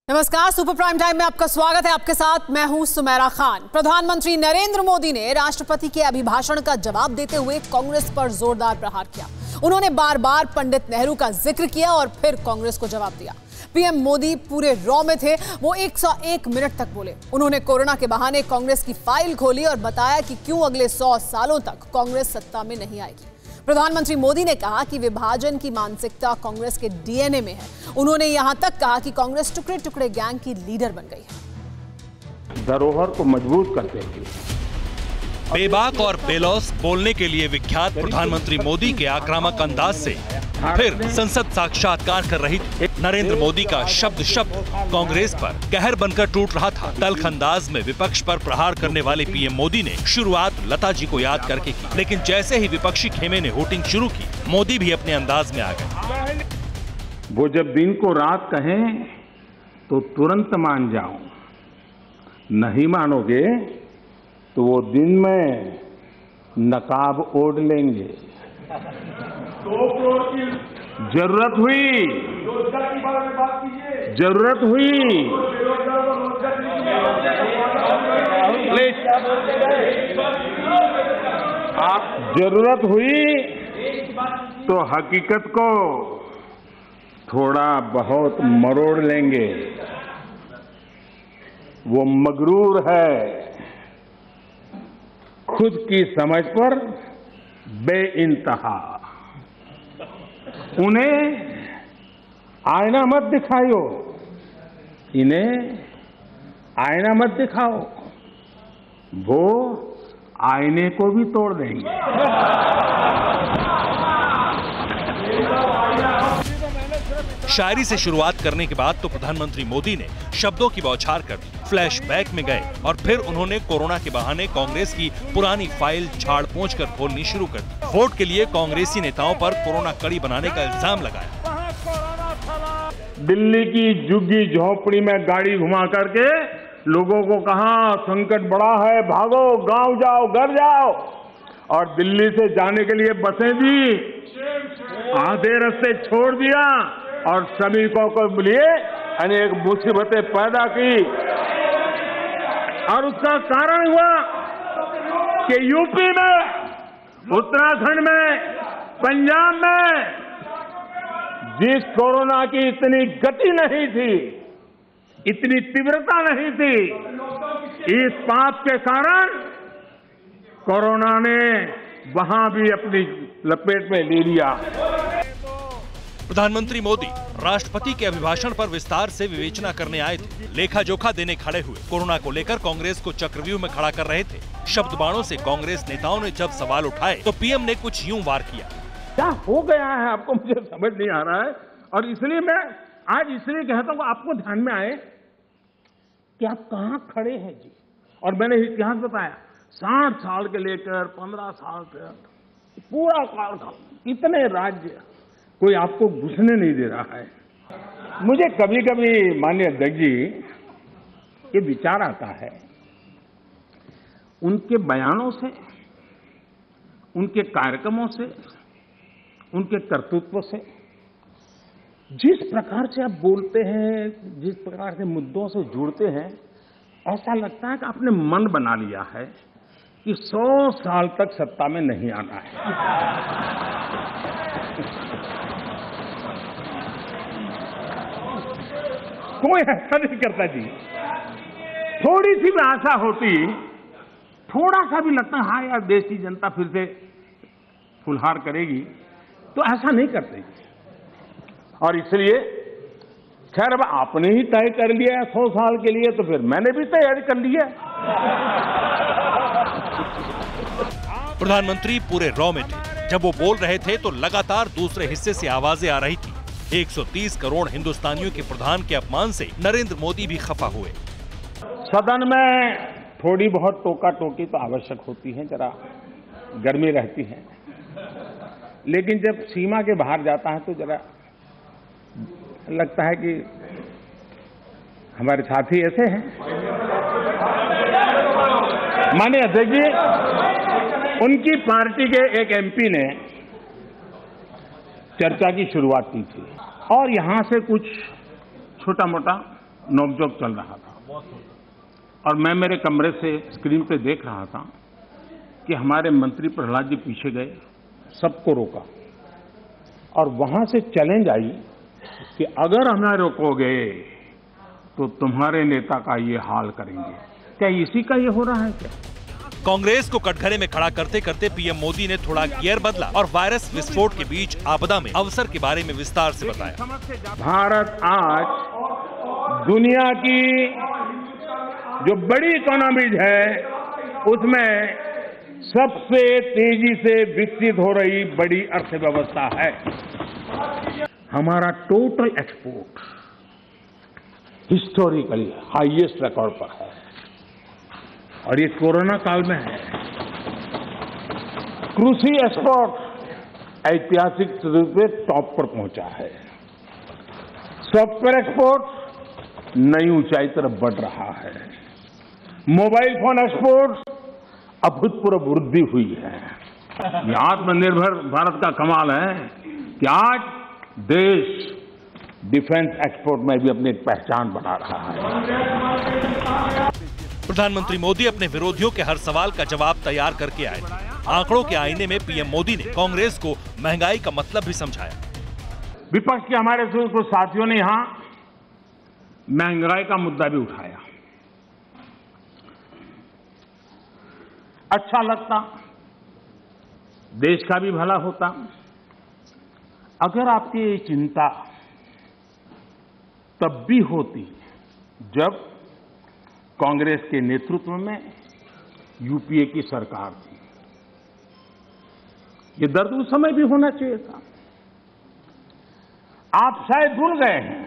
नमस्कार, super prime time में आपका स्वागत है। आपके साथ मैं हूं सुमेरा खान। प्रधानमंत्री नरेंद्र मोदी ने राष्ट्रपति के अभिभाषण का जवाब देते हुए कांग्रेस पर जोरदार प्रहार किया। उन्होंने बार बार पंडित नेहरू का जिक्र किया और फिर कांग्रेस को जवाब दिया। पीएम मोदी पूरे रॉ में थे। वो 101 मिनट तक बोले। उन्होंने कोरोना के बहाने कांग्रेस की फाइल खोली और बताया कि क्यों अगले 100 सालों तक कांग्रेस सत्ता में नहीं आएगी। प्रधानमंत्री मोदी ने कहा कि विभाजन की मानसिकता कांग्रेस के डीएनए में है। उन्होंने यहां तक कहा कि कांग्रेस टुकड़े टुकड़े गैंग की लीडर बन गई है। धरोहर को मजबूत करते हुए बेबाक और बेलौस बोलने के लिए विख्यात प्रधानमंत्री मोदी के आक्रामक अंदाज से फिर संसद साक्षात्कार कर रही थी। नरेंद्र मोदी का शब्द शब्द कांग्रेस पर कहर बनकर टूट रहा था। तल्ख अंदाज में विपक्ष पर प्रहार करने वाले पीएम मोदी ने शुरुआत लता जी को याद करके की, लेकिन जैसे ही विपक्षी खेमे ने वोटिंग शुरू की, मोदी भी अपने अंदाज में आ गए। वो जब दिन को रात कहें तो तुरंत मान जाओ, नहीं मानोगे तो वो दिन में नकाब ओढ़ लेंगे। 2 करोड़ की जरूरत हुई, जरूरत हुई आप जरूरत हुई तो हकीकत को थोड़ा बहुत मरोड़ लेंगे। वो मगरूर है, खुद की समझ पर बेइंतहा। उन्हें आईना मत दिखाओ, इन्हें आईना मत दिखाओ, वो आईने को भी तोड़ देंगे। शायरी से शुरुआत करने के बाद तो प्रधानमंत्री मोदी ने शब्दों की बौछार कर दी। फ्लैशबैक में गए और फिर उन्होंने कोरोना के बहाने कांग्रेस की पुरानी फाइल झाड़ पोंछ कर खोलनी शुरू कर दी। वोट के लिए कांग्रेसी नेताओं पर कोरोना कड़ी बनाने का इल्जाम लगाया। दिल्ली की झुग्गी झोपड़ी में गाड़ी घुमा करके लोगों को कहा संकट बड़ा है, भागो, गांव जाओ, घर जाओ, और दिल्ली से जाने के लिए बसें दी, आधे रास्ते छोड़ दिया और श्रमिकों को लिए अनेक मुसीबतें पैदा की। और उसका कारण हुआ कि यूपी में, उत्तराखंड में, पंजाब में जिस कोरोना की इतनी गति नहीं थी, इतनी तीव्रता नहीं थी, इस बात के कारण कोरोना ने वहां भी अपनी लपेट में ले लिया। प्रधानमंत्री मोदी राष्ट्रपति के अभिभाषण पर विस्तार से विवेचना करने आए थे। लेखा जोखा देने खड़े हुए। कोरोना को लेकर कांग्रेस को चक्रव्यूह में खड़ा कर रहे थे। शब्द बाणों से कांग्रेस नेताओं ने जब सवाल उठाए तो पीएम ने कुछ यूं वार किया। क्या हो गया है आपको, मुझे समझ नहीं आ रहा है। और इसलिए मैं आज इसलिए कहता हूँ आपको ध्यान में आए कि आप कहाँ खड़े हैं जी। और मैंने इतिहास बताया, 60 साल के लेकर 15 साल तक पूरा कालखंड, इतने राज्य, कोई आपको घुसने नहीं दे रहा है। मुझे कभी कभी माननीय अध्यक्ष जी ये विचार आता है, उनके बयानों से, उनके कार्यक्रमों से, उनके कर्तृत्व से, जिस प्रकार से आप बोलते हैं, जिस प्रकार से मुद्दों से जुड़ते हैं, ऐसा लगता है कि आपने मन बना लिया है कि 100 साल तक सत्ता में नहीं आना है। कोई ऐसा नहीं करता जी। थोड़ी सी भी आशा होती, थोड़ा सा भी लगता है हाँ यार देश की जनता फिर से फुलहार करेगी, तो ऐसा नहीं करते। और इसलिए खैर अब आपने ही तय कर लिया है 100 साल के लिए, तो फिर मैंने भी तैयारी कर ली है। प्रधानमंत्री पूरे रॉ में थे। जब वो बोल रहे थे तो लगातार दूसरे हिस्से से आवाजें आ रही थी। 130 करोड़ हिंदुस्तानियों के प्रधान के अपमान से नरेंद्र मोदी भी खफा हुए। सदन में थोड़ी बहुत टोका टोकी तो आवश्यक होती है, जरा गर्मी रहती है, लेकिन जब सीमा के बाहर जाता है तो जरा लगता है कि हमारे साथी ऐसे हैं। माननीय अध्यक्ष जी, उनकी पार्टी के एक एमपी ने चर्चा की शुरुआत की थी और यहां से कुछ छोटा मोटा नोकझोंक चल रहा था और मैं मेरे कमरे से स्क्रीन पे देख रहा था कि हमारे मंत्री प्रहलाद जी पीछे गए, सबको रोका और वहां से चैलेंज आई कि अगर हमें रोकोगे तो तुम्हारे नेता का ये हाल करेंगे। क्या इसी का ये हो रहा है क्या? कांग्रेस को कटघरे में खड़ा करते करते पीएम मोदी ने थोड़ा गियर बदला और वायरस विस्फोट के बीच आपदा में अवसर के बारे में विस्तार से बताया। भारत आज दुनिया की जो बड़ी इकोनॉमीज है उसमें सबसे तेजी से विकसित हो रही बड़ी अर्थव्यवस्था है। हमारा total export historically highest record पर है और ये कोरोना काल में है। कृषि एक्सपोर्ट ऐतिहासिक रूप से टॉप पर पहुंचा है। सॉफ्टवेयर एक्सपोर्ट नई ऊंचाई तरफ बढ़ रहा है। मोबाइल फोन एक्सपोर्ट अभूतपूर्व वृद्धि हुई है। ये आत्मनिर्भर भारत का कमाल है कि आज देश डिफेंस एक्सपोर्ट में भी अपनी पहचान बना रहा है। प्रधानमंत्री मोदी अपने विरोधियों के हर सवाल का जवाब तैयार करके आए। आंकड़ों के आईने में पीएम मोदी ने कांग्रेस को महंगाई का मतलब भी समझाया। विपक्ष के हमारे कुछ साथियों ने यहां महंगाई का मुद्दा भी उठाया। अच्छा लगता, देश का भी भला होता अगर आपकी ये चिंता तब भी होती जब कांग्रेस के नेतृत्व में यूपीए की सरकार थी। ये दर्द उस समय भी होना चाहिए था। आप शायद भूल गए हैं।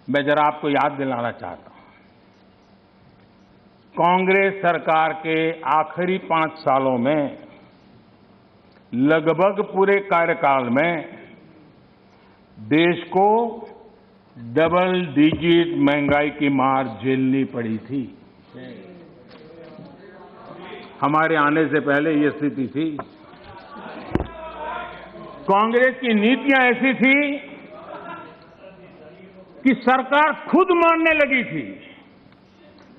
मैं जरा आपको याद दिलाना चाहता हूं। कांग्रेस सरकार के आखिरी 5 सालों में लगभग पूरे कार्यकाल में देश को डबल डिजिट महंगाई की मार झेलनी पड़ी थी। हमारे आने से पहले ये स्थिति थी। कांग्रेस की नीतियां ऐसी थी कि सरकार खुद मानने लगी थी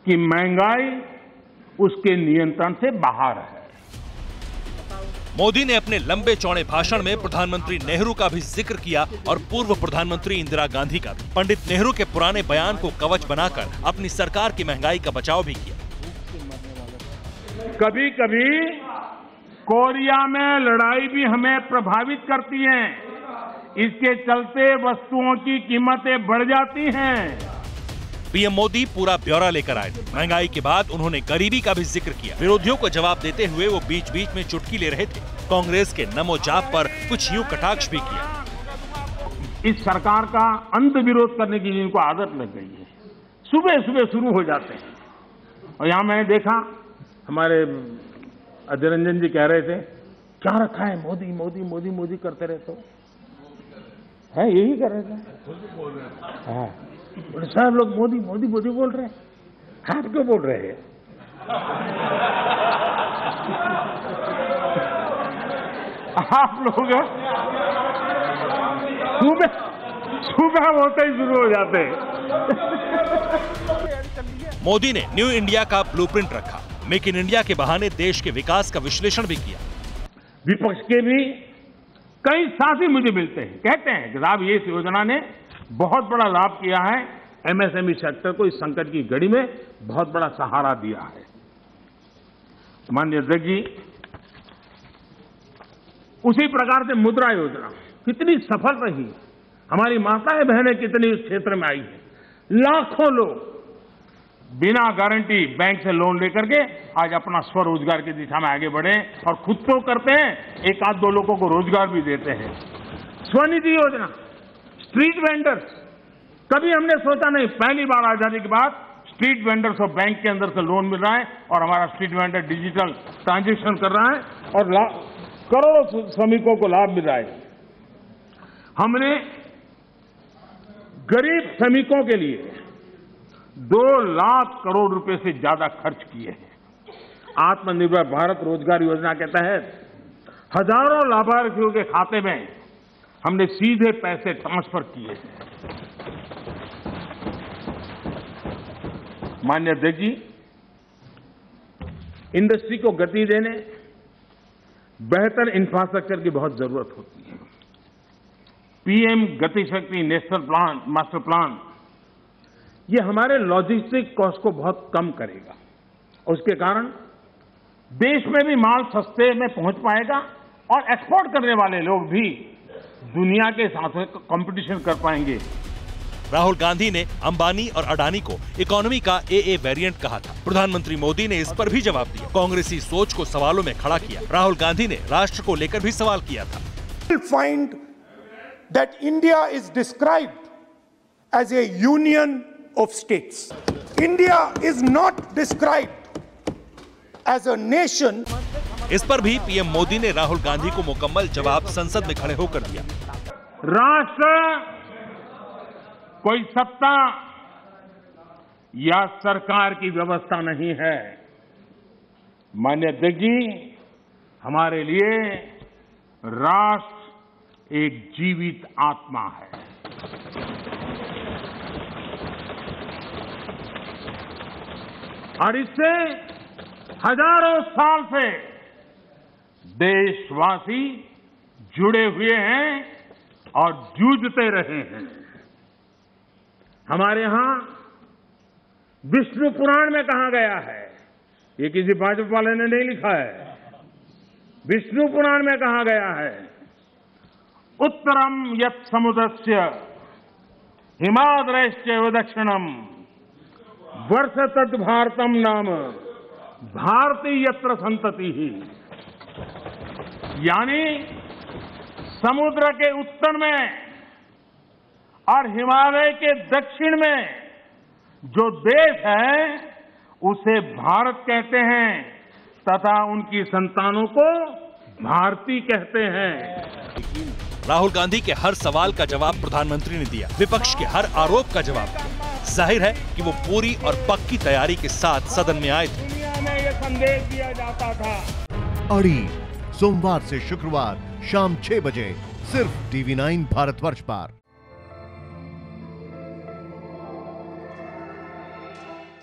कि महंगाई उसके नियंत्रण से बाहर है। मोदी ने अपने लंबे चौड़े भाषण में प्रधानमंत्री नेहरू का भी जिक्र किया और पूर्व प्रधानमंत्री इंदिरा गांधी का भी। पंडित नेहरू के पुराने बयान को कवच बनाकर अपनी सरकार की महंगाई का बचाव भी किया। कभी कभी कोरिया में लड़ाई भी हमें प्रभावित करती है। इसके चलते वस्तुओं की कीमतें बढ़ जाती हैं। पीएम मोदी पूरा ब्यौरा लेकर आए। महंगाई के बाद उन्होंने गरीबी का भी जिक्र किया। विरोधियों को जवाब देते हुए वो बीच बीच में चुटकी ले रहे थे। कांग्रेस के नमो जाप पर कुछ यूं कटाक्ष भी किया। इस सरकार का अंत विरोध करने की जिनको आदत लग गई है, सुबह सुबह शुरू हो जाते हैं। और यहां मैंने देखा हमारे अजय रंजन जी कह रहे थे क्या रखा है, मोदी मोदी मोदी मोदी करते रहते हो। है यही कर रहे थे। हाँ, साहब लोग मोदी मोदी मोदी बोल रहे हैं। आप क्यों बोल रहे हैं? आप लोग सुबह होते ही शुरू हो जाते हैं। मोदी ने न्यू इंडिया का ब्लूप्रिंट रखा। मेक इन इंडिया के बहाने देश के विकास का विश्लेषण भी किया। विपक्ष के भी कई साथी मुझे मिलते हैं, कहते हैं कि साहब ये इस योजना ने बहुत बड़ा लाभ किया है, एमएसएमई सेक्टर को इस संकट की घड़ी में बहुत बड़ा सहारा दिया है। माननीय अध्यक्ष जी, उसी प्रकार से मुद्रा योजना कितनी सफल रही। हमारी माताएं बहनें कितनी उस क्षेत्र में आई है। लाखों लोग बिना गारंटी बैंक से लोन लेकर के आज अपना स्वरोजगार की दिशा में आगे बढ़े और खुद तो करते हैं, एक आध दो लोगों को रोजगार भी देते हैं। स्वनिधि योजना, स्ट्रीट वेंडर्स, कभी हमने सोचा नहीं, पहली बार आजादी के बाद स्ट्रीट वेंडर्स और बैंक के अंदर से लोन मिल रहा है और हमारा स्ट्रीट वेंडर डिजिटल ट्रांजैक्शन कर रहा है और करोड़ों श्रमिकों को लाभ मिल रहा है। हमने गरीब श्रमिकों के लिए 2 लाख करोड़ रुपए से ज्यादा खर्च किए हैं। आत्मनिर्भर भारत रोजगार योजना के तहत हजारों लाभार्थियों के खाते में हमने सीधे पैसे ट्रांसफर किए हैं। माननीय अध्यक्ष जी, इंडस्ट्री को गति देने बेहतर इंफ्रास्ट्रक्चर की बहुत जरूरत होती है। पीएम गति शक्ति नेशनल प्लान, मास्टर प्लान, ये हमारे लॉजिस्टिक कॉस्ट को बहुत कम करेगा। उसके कारण देश में भी माल सस्ते में पहुंच पाएगा और एक्सपोर्ट करने वाले लोग भी दुनिया के साथ कंपटीशन कर पाएंगे। राहुल गांधी ने अंबानी और अडानी को इकोनॉमी का AA वेरिएंट कहा था। प्रधानमंत्री मोदी ने इस पर भी जवाब दिया। कांग्रेसी सोच को सवालों में खड़ा किया। राहुल गांधी ने राष्ट्र को लेकर भी सवाल किया था। Find that India is described as a union of states. India is not described as a nation. इस पर भी पीएम मोदी ने राहुल गांधी को मुकम्मल जवाब संसद में खड़े होकर दिया। राष्ट्र कोई सत्ता या सरकार की व्यवस्था नहीं है। माननीय अध्यक्ष जी, हमारे लिए राष्ट्र एक जीवित आत्मा है। और इससे हजारों साल से देशवासी जुड़े हुए हैं और जूझते रहे हैं। हमारे यहां विष्णु पुराण में कहा गया है, ये किसी भाजपा वाले ने नहीं लिखा है, विष्णु पुराण में कहा गया है, उत्तरम यत् समुद्रस्य हिमाद्रश्चैव दक्षिणम वर्ष तद भारतम नाम भारती यत्र संतति ही। यानी समुद्र के उत्तर में और हिमालय के दक्षिण में जो देश है उसे भारत कहते हैं तथा उनकी संतानों को भारती कहते हैं। राहुल गांधी के हर सवाल का जवाब प्रधानमंत्री ने दिया। विपक्ष के हर आरोप का जवाब दिया। जाहिर है कि वो पूरी और पक्की तैयारी के साथ सदन में आए थे। दुनिया में ये संदेश दिया जाता था। अड़ी सोमवार से शुक्रवार शाम 6 बजे सिर्फ TV9 भारतवर्ष पर।